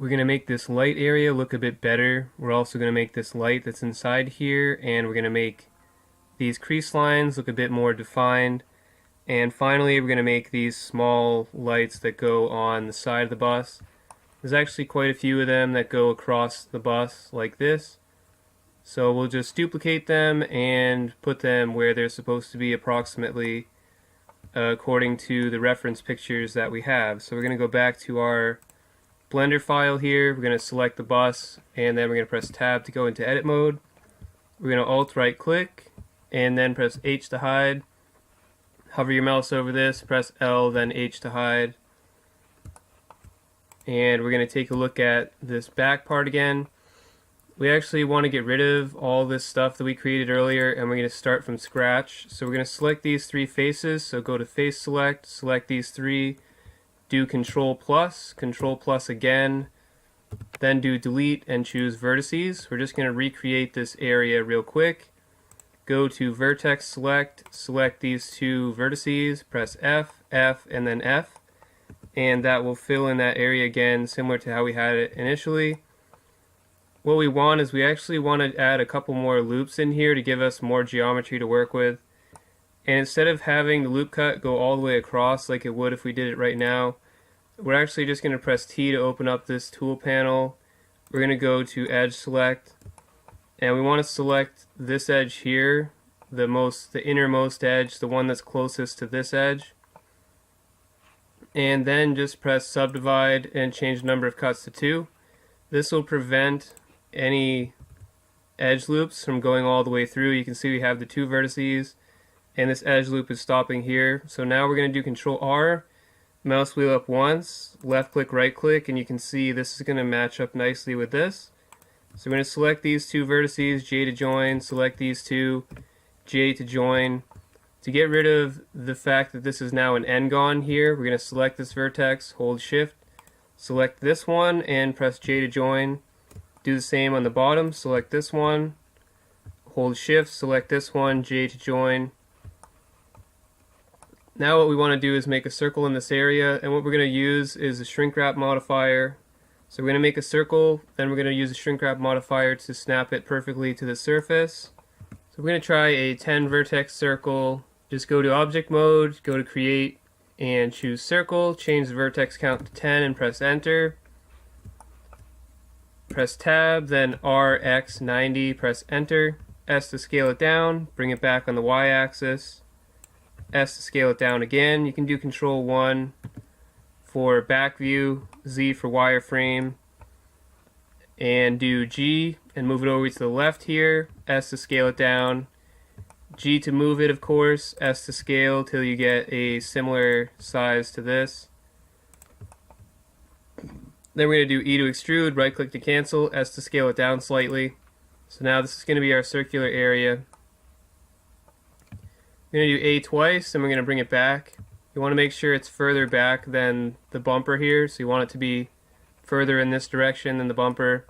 We're going to make this light area look a bit better. We're also going to make this light that's inside here, and we're going to make these crease lines look a bit more defined. And finally, we're going to make these small lights that go on the side of the bus. There's actually quite a few of them that go across the bus like this. So we'll just duplicate them and put them where they're supposed to be approximately according to the reference pictures that we have. So we're going to go back to our Blender file here. We're going to select the bus, and then we're going to press Tab to go into edit mode. We're going to Alt right click and then press H to hide. Hover your mouse over this, press L, then H to hide. And we're going to take a look at this back part again. We actually want to get rid of all this stuff that we created earlier, and we're going to start from scratch. So we're going to select these three faces. So go to Face Select, select these three, do Control plus again, then do Delete and choose Vertices. We're just going to recreate this area real quick. Go to Vertex Select, select these two vertices, press F, F, and then F, and that will fill in that area again, similar to how we had it initially. What we want is we actually want to add a couple more loops in here to give us more geometry to work with. And instead of having the loop cut go all the way across like it would if we did it right now, we're actually just going to press T to open up this tool panel. We're going to go to Edge Select, and we want to select this edge here, the innermost edge, the one that's closest to this edge. And then just press Subdivide and change the number of cuts to 2. This will prevent any edge loops from going all the way through. You can see we have the two vertices, and this edge loop is stopping here. So now we're going to do Control R, mouse wheel up once, left click, right click, and you can see this is going to match up nicely with this. So we're going to select these two vertices, J to join, select these two, J to join. To get rid of the fact that this is now an n-gon here, we're going to select this vertex, hold shift, select this one, and press J to join. Do the same on the bottom, select this one, hold shift, select this one, J to join. Now what we want to do is make a circle in this area, and what we're going to use is a shrink wrap modifier. So we're going to make a circle, then we're going to use a shrink wrap modifier to snap it perfectly to the surface. So we're going to try a 10 vertex circle. Just go to object mode, go to create, and choose circle, change the vertex count to 10 and press enter. Press tab, then RX90, press enter. S to scale it down, bring it back on the Y axis. S to scale it down again. You can do Control 1 for back view, Z for wireframe, and do G and move it over to the left here. S to scale it down, G to move it, of course, S to scale till you get a similar size to this. Then we're going to do E to extrude, right click to cancel, S to scale it down slightly. So now this is going to be our circular area. We're going to do A twice, and we're going to bring it back. You want to make sure it's further back than the bumper here, so you want it to be further in this direction than the bumper.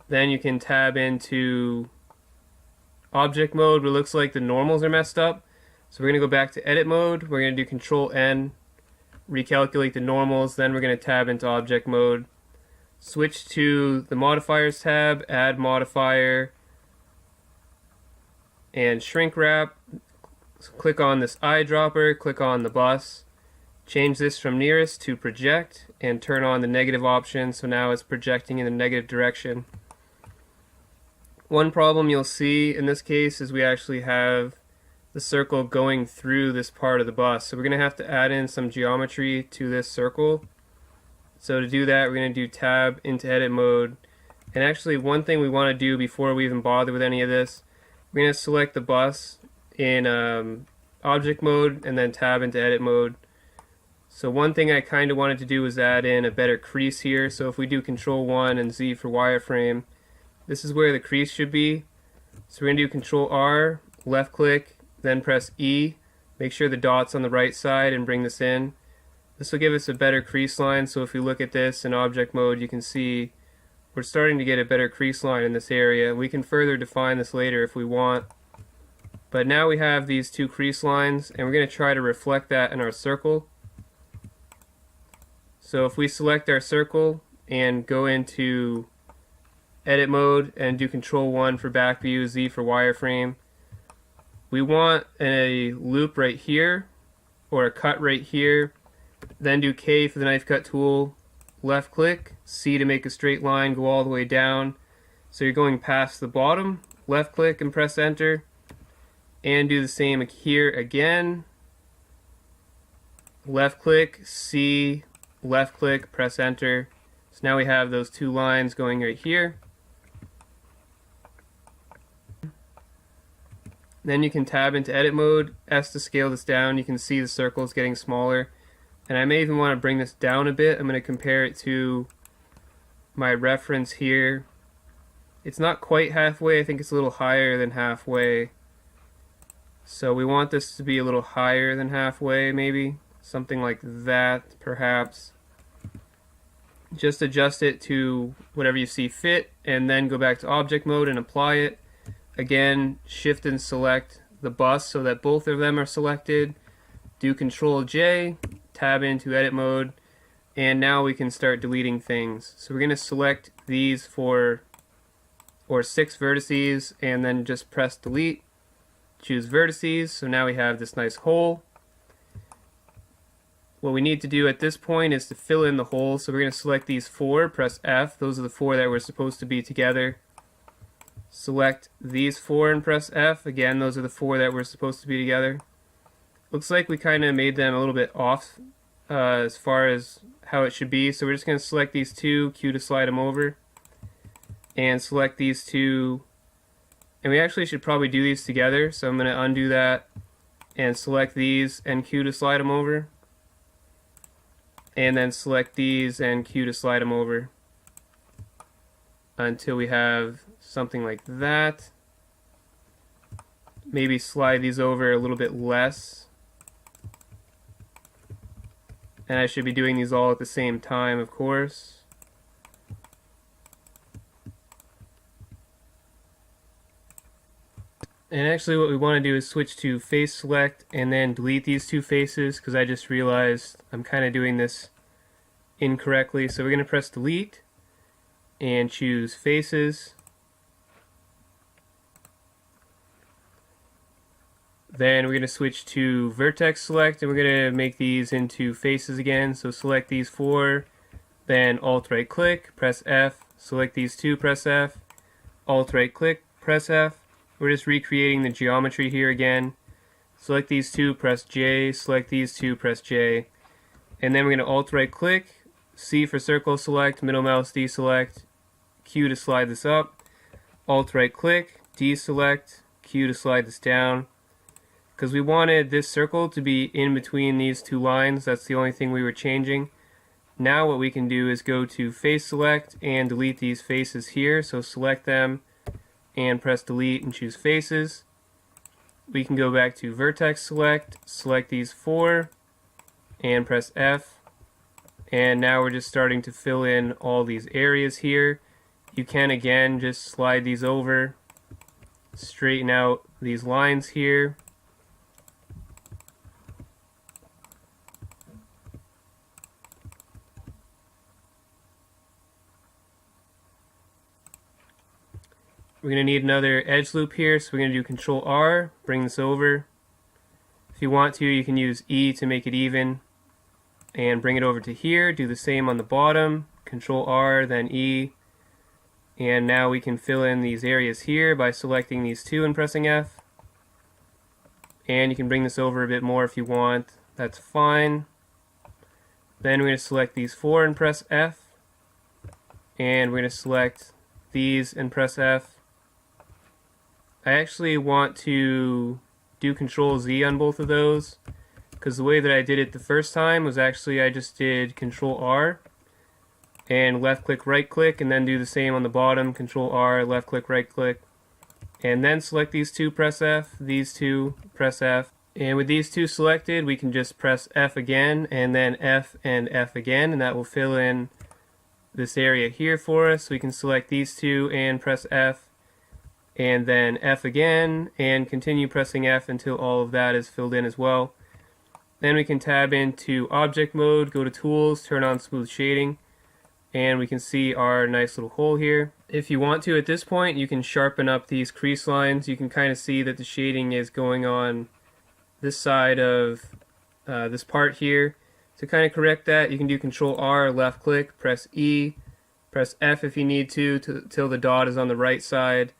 Then you can tab into object mode where it looks like the normals are messed up. So we're going to go back to edit mode. We're going to do Control N, recalculate the normals, then we're going to tab into object mode. Switch to the modifiers tab, add modifier, and shrink wrap. Click on this eyedropper, click on the bus, change this from nearest to project, and turn on the negative option so now it's projecting in the negative direction. One problem you'll see in this case is we actually have the circle going through this part of the bus, so we're going to have to add in some geometry to this circle. So to do that, we're going to do tab into edit mode, and actually one thing we want to do before we even bother with any of this, we're going to select the bus in object mode and then tab into edit mode. So one thing I kind of wanted to do was add in a better crease here. So if we do Control 1 and Z for wireframe, this is where the crease should be. So we're going to do Control R, left click, then press E, make sure the dot's on the right side and bring this in. This will give us a better crease line, so if we look at this in object mode, you can see we're starting to get a better crease line in this area. We can further define this later if we want. But now we have these two crease lines, and we're going to try to reflect that in our circle. So if we select our circle, and go into edit mode and do Control 1 for back view, Z for wireframe. We want a loop right here, or a cut right here, then do K for the knife cut tool, left click, C to make a straight line go all the way down. So you're going past the bottom, left click and press enter, and do the same here again. Left click, C, left click, press enter. So now we have those two lines going right here. Then you can tab into edit mode, S to scale this down. You can see the circles getting smaller. And I may even want to bring this down a bit. I'm going to compare it to my reference here. It's not quite halfway, I think it's a little higher than halfway. So we want this to be a little higher than halfway, maybe. Something like that, perhaps. Just adjust it to whatever you see fit, and then go back to object mode and apply it. Again, shift and select the bus so that both of them are selected. Do Control J, tab into edit mode, and now we can start deleting things. So we're going to select these 6 vertices, and then just press delete. Choose vertices, so now we have this nice hole. What we need to do at this point is to fill in the hole, so we're going to select these 4, press F, those are the 4 that were supposed to be together. Select these 4 and press F, again those are the 4 that were supposed to be together. Looks like we kind of made them a little bit off as far as how it should be, so we're just going to select these 2, Q to slide them over, and select these 2, and we actually should probably do these together, so I'm going to undo that and select these and Q to slide them over, and then select these and Q to slide them over until we have something like that. Maybe slide these over a little bit less, and I should be doing these all at the same time, of course. And actually what we want to do is switch to face select and then delete these 2 faces, because I just realized I'm kind of doing this incorrectly. So we're going to press delete and choose faces. Then we're going to switch to vertex select, and we're going to make these into faces again. So select these 4, then alt right click, press F, select these 2, press F, alt right click, press F. We're just recreating the geometry here again. Select these 2, press J, select these 2, press J. And then we're going to alt right click, C for circle select, middle mouse deselect, Q to slide this up, alt right click, deselect, Q to slide this down. Because we wanted this circle to be in between these 2 lines, that's the only thing we were changing. Now what we can do is go to face select and delete these faces here, so select them and press delete and choose faces. We can go back to vertex select, select these 4 and press F, and now we're just starting to fill in all these areas here. You can again just slide these over, straighten out these lines here. We're going to need another edge loop here, so we're going to do Control R, bring this over. If you want to, you can use E to make it even, and bring it over to here. Do the same on the bottom, Control R, then E, and now we can fill in these areas here by selecting these 2 and pressing F. And you can bring this over a bit more if you want, that's fine. Then we're going to select these 4 and press F, and we're going to select these and press F. I actually want to do Control Z on both of those, because the way that I did it the first time was actually I just did Control R and left click right click, and then do the same on the bottom, Control R, left click right click, and then select these 2, press F, these 2, press F. And with these 2 selected, we can just press F again, and then F and F again, and that will fill in this area here for us. We can select these 2 and press F, and then F again, and continue pressing F until all of that is filled in as well. Then we can tab into object mode, go to tools, turn on smooth shading, and we can see our nice little hole here. If you want to at this point, you can sharpen up these crease lines. You can kind of see that the shading is going on this side of this part here. To kind of correct that, you can do Control R, left click, press E, press F if you need to till the dot is on the right side,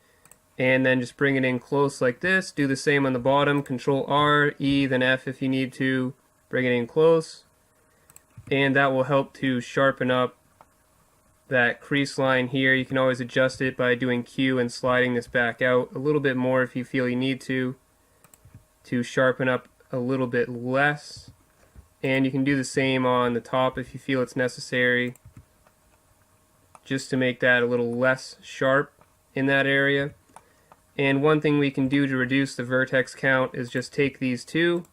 and then just bring it in close like this. Do the same on the bottom, Control R, E, then F if you need to, bring it in close, and that will help to sharpen up that crease line here. You can always adjust it by doing Q and sliding this back out a little bit more if you feel you need to sharpen up a little bit less. And you can do the same on the top if you feel it's necessary, just to make that a little less sharp in that area. And one thing we can do to reduce the vertex count is just take these two,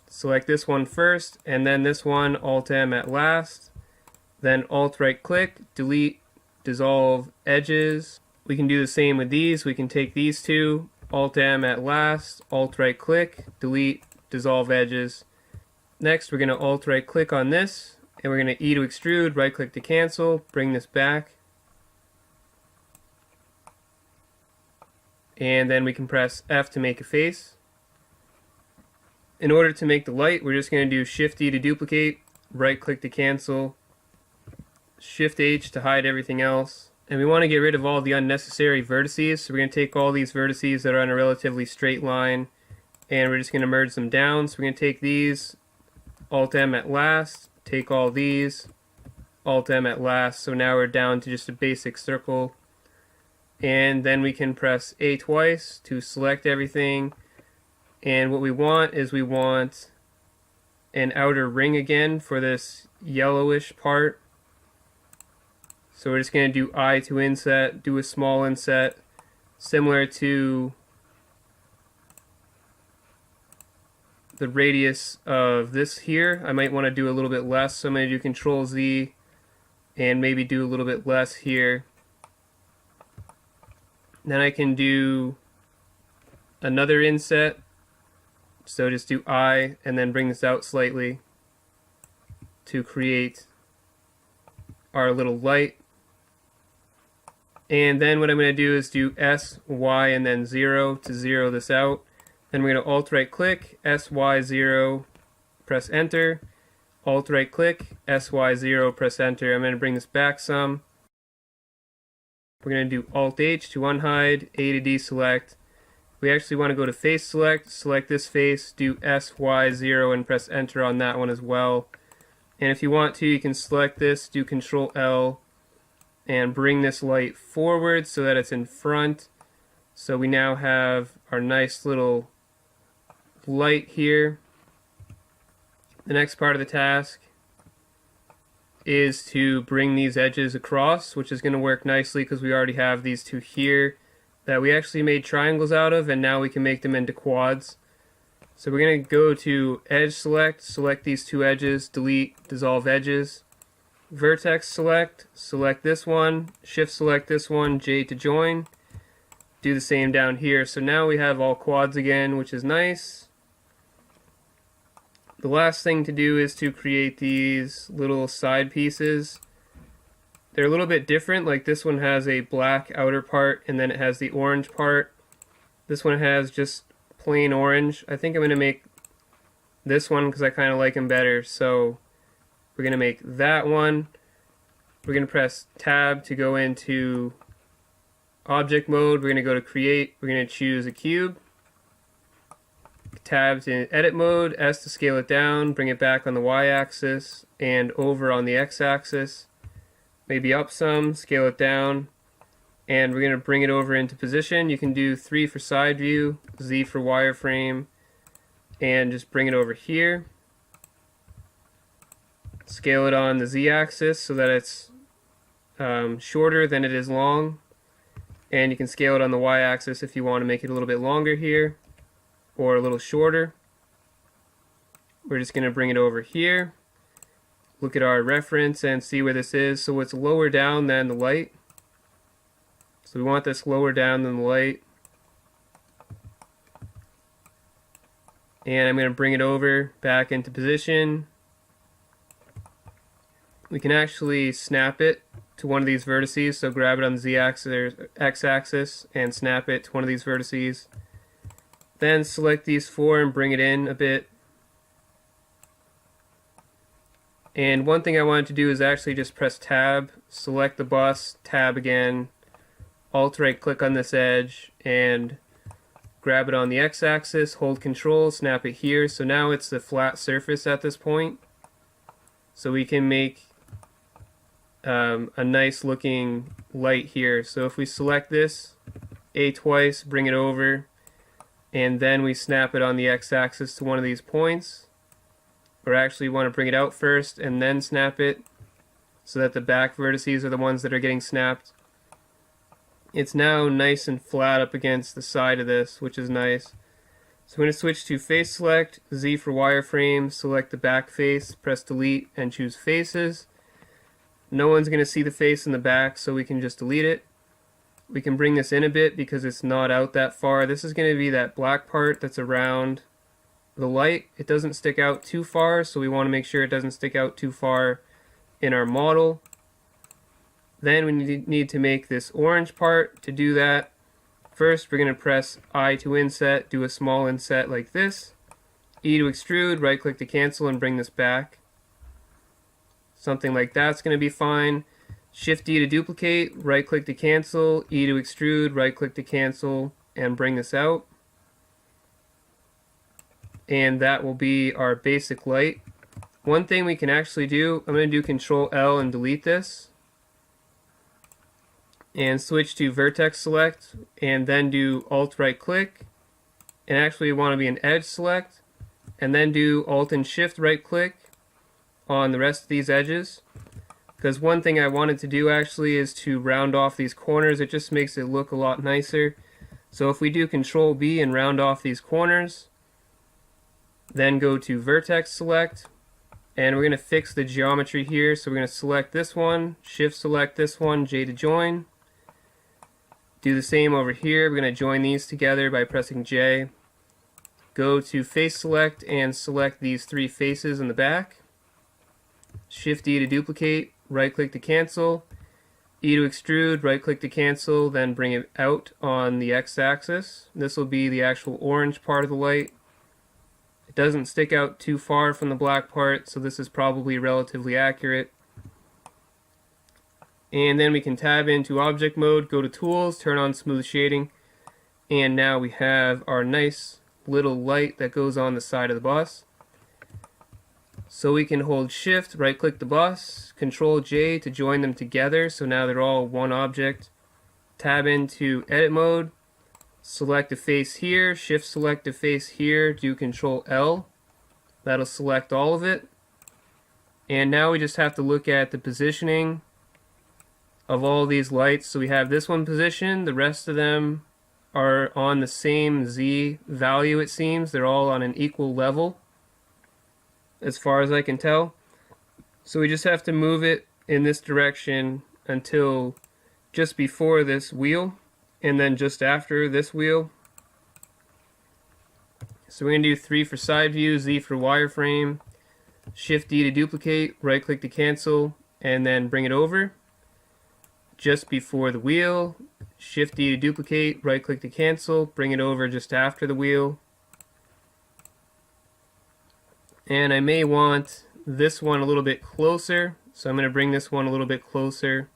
select this one first, and then this one, Alt-M at last, then Alt-right click, delete, dissolve edges. We can do the same with these. We can take these two, Alt-M at last, Alt-right click, delete, dissolve edges. Next, we're going to Alt-right click on this, and we're going to E to extrude, right click to cancel, bring this back. And then we can press F to make a face. In order to make the light, we're just going to do Shift D to duplicate, right click to cancel, Shift H to hide everything else. And we want to get rid of all the unnecessary vertices, so we're going to take all these vertices that are on a relatively straight line, and we're just going to merge them down. So we're going to take these, Alt-M at last, take all these, Alt-M at last, so now we're down to just a basic circle. And then we can press A twice to select everything, and what we want is we want an outer ring again for this yellowish part. So we're just going to do I to inset, do a small inset, similar to the radius of this here. I might want to do a little bit less, so I'm going to do Control Z and maybe do a little bit less here. Then I can do another inset, so just do I and then bring this out slightly to create our little light. And then what I'm going to do is do S, Y, and then 0 to zero this out. Then we're going to Alt-right click, S, Y, 0, press Enter. Alt-right click, S, Y, 0, press Enter. I'm going to bring this back some. We're going to do Alt-H to unhide, A to deselect. We actually want to go to Face Select, select this face, do S, Y, 0, and press Enter on that one as well. And if you want to, you can select this, do Control L, and bring this light forward so that it's in front. So we now have our nice little light here. The next part of the task is to bring these edges across, which is going to work nicely because we already have these two here that we actually made triangles out of, and now we can make them into quads. So we're going to go to Edge Select, select these two edges, delete, dissolve edges. Vertex Select, select this one, Shift select this one, J to join. Do the same down here. So now we have all quads again, which is nice. The last thing to do is to create these little side pieces. They're a little bit different, like this one has a black outer part and then it has the orange part. This one has just plain orange. I think I'm going to make this one because I kind of like them better. So we're going to make that one. We're going to press Tab to go into object mode. We're going to go to Create. We're going to choose a cube. Tab to Edit mode, S to scale it down, bring it back on the Y-axis and over on the X-axis. Maybe up some, scale it down, and we're going to bring it over into position. You can do 3 for side view, Z for wireframe, and just bring it over here. Scale it on the Z-axis so that it's shorter than it is long, and you can scale it on the Y-axis if you want to make it a little bit longer here or a little shorter. We're just going to bring it over here, look at our reference and see where this is. So it's lower down than the light, so we want this lower down than the light, and I'm going to bring it over back into position. we can actually snap it to one of these vertices. So grab it on the z-axis or x-axis and snap it to one of these vertices. Then select these four and bring it in a bit. And one thing I wanted to do is actually just press tab, select the bus, tab again, alt right click on this edge, and grab it on the x-axis, hold control, snap it here. So now it's the flat surface at this point. So we can make a nice looking light here. So if we select this, A twice, bring it over, and then we snap it on the x-axis to one of these points. Or actually, you want to bring it out first and then snap it so that the back vertices are the ones that are getting snapped. It's now nice and flat up against the side of this, which is nice. So I'm going to switch to face select, Z for wireframe, select the back face, press delete, and choose faces. No one's going to see the face in the back, so we can just delete it. We can bring this in a bit because it's not out that far. This is going to be that black part that's around the light. It doesn't stick out too far, so we want to make sure it doesn't stick out too far in our model. Then we need to make this orange part. To do that, first we're going to press I to inset, do a small inset like this. E to extrude, right click to cancel and bring this back. Something like that's going to be fine. Shift D to duplicate, right click to cancel, E to extrude, right click to cancel, and bring this out. And that will be our basic light. One thing we can actually do, I'm going to do Control L and delete this. And switch to vertex select, and then do Alt right click. And actually want to be an edge select. And then do Alt and Shift right click on the rest of these edges. Because one thing I wanted to do actually is to round off these corners. It just makes it look a lot nicer. So if we do Control B and round off these corners, then go to vertex select, and we're going to fix the geometry here. So we're going to select this one, shift select this one, J to join. Do the same over here. We're going to join these together by pressing J. Go to face select and select these three faces in the back. Shift D to duplicate, right click to cancel, E to extrude, right click to cancel, then bring it out on the x-axis. This will be the actual orange part of the light. It doesn't stick out too far from the black part, so this is probably relatively accurate. And then we can tab into object mode, go to tools, turn on smooth shading, and now we have our nice little light that goes on the side of the bus. So we can hold shift, right click the bus, control J to join them together, so now they're all one object. Tab into edit mode, select a face here, shift select a face here, do control L. That'll select all of it. And now we just have to look at the positioning of all these lights. So we have this one positioned, the rest of them are on the same Z value it seems. They're all on an equal level as far as I can tell. So we just have to move it in this direction until just before this wheel and then just after this wheel. So we're going to do 3 for side view, Z for wireframe, Shift D to duplicate, right click to cancel, and then bring it over. Just before the wheel, Shift D to duplicate, right click to cancel, bring it over just after the wheel. And I may want this one a little bit closer, so I'm going to bring this one a little bit closer.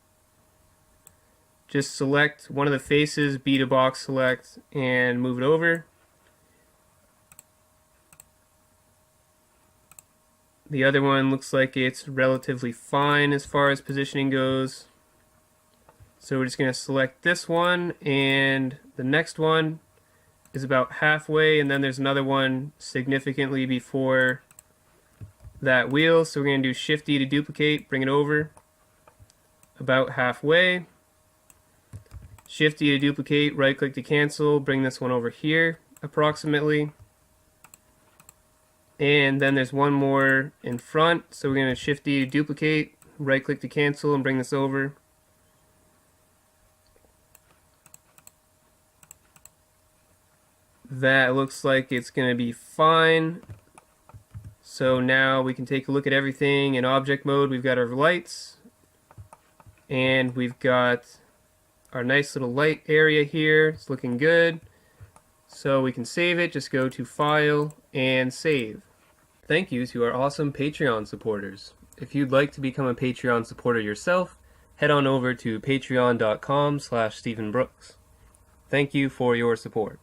Just select one of the faces, B to box select, and move it over. The other one looks like it's relatively fine as far as positioning goes. So we're just going to select this one, and the next one is about halfway, and then there's another one significantly before that wheel. So we're going to do Shift D to duplicate, bring it over about halfway. Shift D to duplicate, right click to cancel, bring this one over here approximately. And then there's one more in front, so we're going to Shift D to duplicate, right click to cancel, and bring this over. That looks like it's going to be fine. So now we can take a look at everything in object mode. We've got our lights, and we've got our nice little light area here. It's looking good. So we can save it. Just go to File and Save. Thank you to our awesome Patreon supporters. If you'd like to become a Patreon supporter yourself, head on over to patreon.com/StephenBrooks. Thank you for your support.